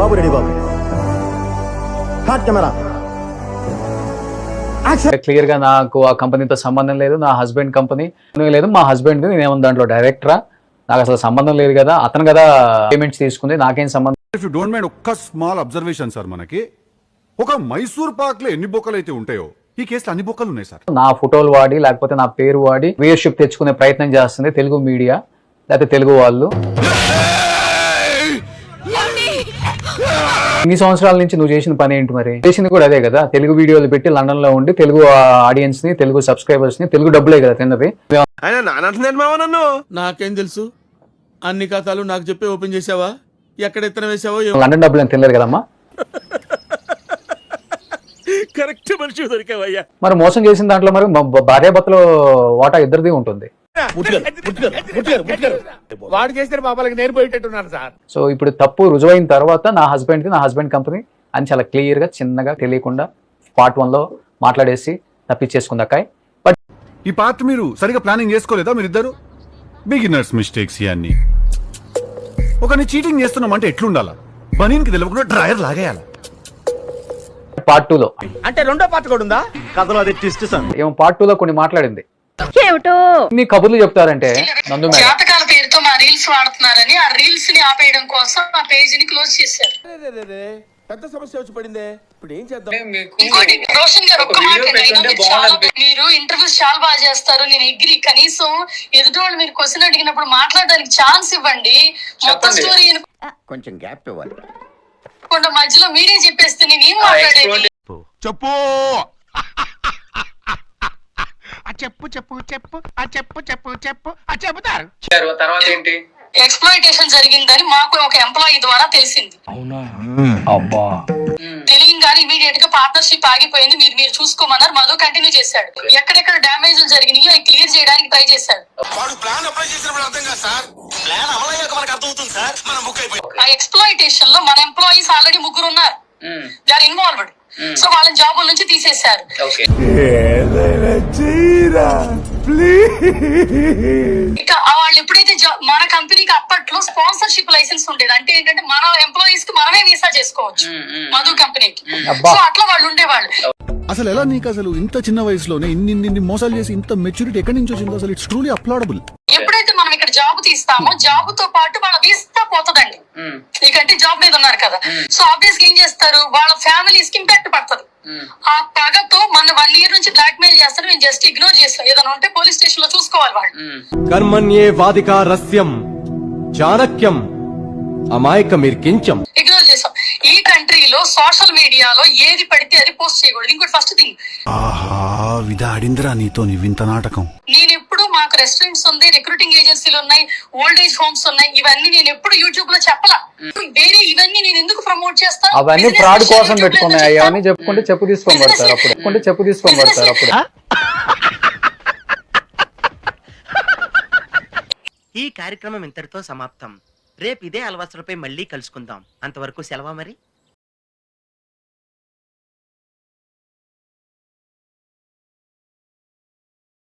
బాబు ready బాబు. Hot camera. Clear గా నాకు ఆ కంపెనీతో సంబంధం లేదు, నా హస్బెండ్ కంపెనీ లేదు, మా హస్బెండ్ నేనేమో దాంట్లో డైరెక్టరా, నాకు అసలు సంబంధం లేదు కదా, అతను కదా పేమెంట్స్ తీసుకుంది, నాకేం సంబంధం. ఇఫ్ యూ డోంట్ మైండ్ ఒక్క స్మాల్ అబ్జర్వేషన్ సార్, మనకి ఒక మైసూర్ పాక్ లో ఎన్ని బొక్కలు అయితే ఉంటాయో ఈ కేసులో అన్ని బొక్కలు ఉన్నాయి సార్. నా ఫోటోలు వాడి లేకపోతే నా పేరు వాడి వ్యూయర్షిప్ తెచ్చుకునే ప్రయత్నం చేస్తుంది తెలుగు మీడియా లేకపోతే తెలుగు వాళ్ళు. ఇన్ని సంవత్సరాల నుంచి నువ్వు చేసిన పని ఏంటి మరి? చేసింది కూడా అదే కదా, తెలుగు వీడియోలు పెట్టి లండన్ లో ఉండి తెలుగు ఆడియన్స్ ని, తెలుగు సబ్స్క్రైబర్స్ ని, తెలుగు డబ్బులే కదా తిన్నది. నాకేం తెలుసు, అన్ని ఖాతాలు నాకు చెప్పి ఓపెన్ చేసావా, ఎక్కడ ఎత్తన వేసావో. లండన్ డబ్బులు అని తినలేదు కదమ్మా. కరెక్ట్ మనిషి దొరికావయ్యా. మరి మోసం చేసిన దాంట్లో మరి భార్యాభర్తలో వాటా ఇద్దరిది ఉంటుంది. వాడు చేసిన పాపాలకి నేను పోయేటట్టున్నాను సార్. సో ఇప్పుడు తప్పు రుజువైన తర్వాత నా హస్బెండ్ కంపెనీ అని చాలా క్లియర్ గా చిన్నగా తెలియకుండా పార్ట్ 1 లో మాట్లాడేసి తప్పించేసుకుంది అక్కాయ్. బట్ ఈ పార్ట్ మీరు సరిగా ప్లానింగ్ చేసుకోలేదా మీరిద్దరు? బిగినర్స్ మిస్టేక్స్ ఇవన్నీ. ఒకరిని చీటింగ్ చేస్తున్నామంటే ఎట్లుండాలా? బనీన్కి తెలియకుండా డ్రైయర్ లాగేయాలా? పార్ట్ 2 లో అంటే రెండో పార్ట్ కూడా ఉందా కథలో అది ట్విస్ట్ సార్. ఏమో పార్ట్ 2 లో కొన్ని మాట్లాడింది. నీ కబుర్లు చెప్తారంటే నందు మేడం జాతకాల పేరుతో మా రీల్స్ వాడుతున్నారని ఆ రీల్స్ ని ఆపేయడం కోసం ఆ పేజ్ ని క్లోజ్ చేశారు. పెద్ద సమస్య వచ్చి పడిందే, ఇప్పుడు ఏం చేద్దాం? ఇంకోటి రోషన్ గారు ఒక్క మాట మీరు ఇంటర్వ్యూస్ చాలా బాగా చేస్తారు, నేను ఎగ్రీ. కనీసం ఎదుటి మీరు క్వశ్చన్ అడిగినప్పుడు మాట్లాడడానికి ఛాన్స్ ఇవ్వండి. మొత్తం స్టోరీ కొంచెం గ్యాప్ ఇవ్వాలి. మధ్యలో మీరే చెప్పేస్తే నేనేం మాట్లాడేది? చెప్పు చెప్పుతారు. తర్వాత ఏంటి? ఎక్స్ప్లాయిటేషన్ జరిగిందని మాకు ఒక ఎంప్లాయీ ద్వారా తెలిసింది. తెలియగానే ఇమీడియట్ గా పార్ట్నర్షిప్ ఆగిపోయింది. మీరు చూసుకోమన్నారు. మధు కంటిన్యూ చేశాడు. ఎక్కడెక్కడ డ్యామేజ్లు జరిగినాయో అవి క్లియర్ చేయడానికి ట్రై చేశాడు. ఆ ఎక్స్ప్లాయిటేషన్ లో మన ఎంప్లాయీస్ ఆల్రెడీ 3 ఉన్నారు. They are involved. సో వాళ్ళని జాబుల నుంచి తీసేశారు. ఇక వాళ్ళు ఎప్పుడైతే మన కంపెనీకి అప్పట్లో స్పాన్సర్షిప్ లైసెన్స్ ఉండేది. అంటే ఏంటంటే మన ఎంప్లాయీస్ కి మనమే వీసా చేసుకోవచ్చు మధు కంపెనీకి. సో అట్లా వాళ్ళు ఉండేవాళ్ళు. అసలు ఎలా నీకు అసలు ఇంత చిన్న వయసులోనే ఇన్ని మోసాలు చేసి ఇంత మెచ్యూరిటీ ఎక్కడి నుంచి వచ్చిందో అసలు ఇట్స్ ట్రూలీ అప్లాడబుల్. ఎప్పుడైతే మనం ఇక్కడ జాబ్ తీస్తామో జాబ్ తో పాటు వాళ్ళ వీసా పోతుందండి. ఇకంటే జాబ్ మీద ఉన్నారు కదా. సో ఆబ్వియస్ గా ఏం చేస్తారు, వాళ్ళ ఫ్యామిలీస్ కి ఇంపాక్ట్ పడుతుంది. ఆ పగతో మన 1 year నుంచి బ్లాక్ మెయిల్ చేస్తారు. మేము జస్ట్ ఇగ్నోర్ చేస్తాం. ఏదైనా ఉంటే పోలీస్ స్టేషన్ లో చూసుకోవాలి వాళ్ళు. కర్మణ్యే వాదికా రస్యం చాణక్యం అమాయకమిర్కించం. ఇగ్నోర్ చేస్తాం. ఈ కంట్రీలో సోషల్ మీడియాలో ఏది పడితే అది పోస్ట్ చేయకూడదు. ఇంకోటి ఫస్ట్ థింగ్, విధాడిందిరా నీతో వింత నాటకం. నేను ఎప్పుడు మాకు రెస్టారెంట్స్ ఉంది, రిక్రూటింగ్ ఏజెన్సీలు ఉన్నాయి, ఓల్డ్ ఏజ్ హోమ్స్ ఉన్నాయి. ఇవన్నీ నేను ఎప్పుడు యూట్యూబ్ లో చెప్పలా. వేరే ఇవన్నీ నేను ఎందుకు ప్రమోట్ చేస్తాను? అవన్నీ ఫ్రాడ్ కోసం పెట్టుకున్నాయి. అవన్నీ చెప్పుకుంటే చెప్పు తీసుకొని పడతారు అప్పుడు. ఈ కార్యక్రమం ఇంతటితో సమాప్తం. రేపు ఇదే అలవాసులపై మళ్ళీ కలుసుకుందాం. అంతవరకు సెలవా మరి.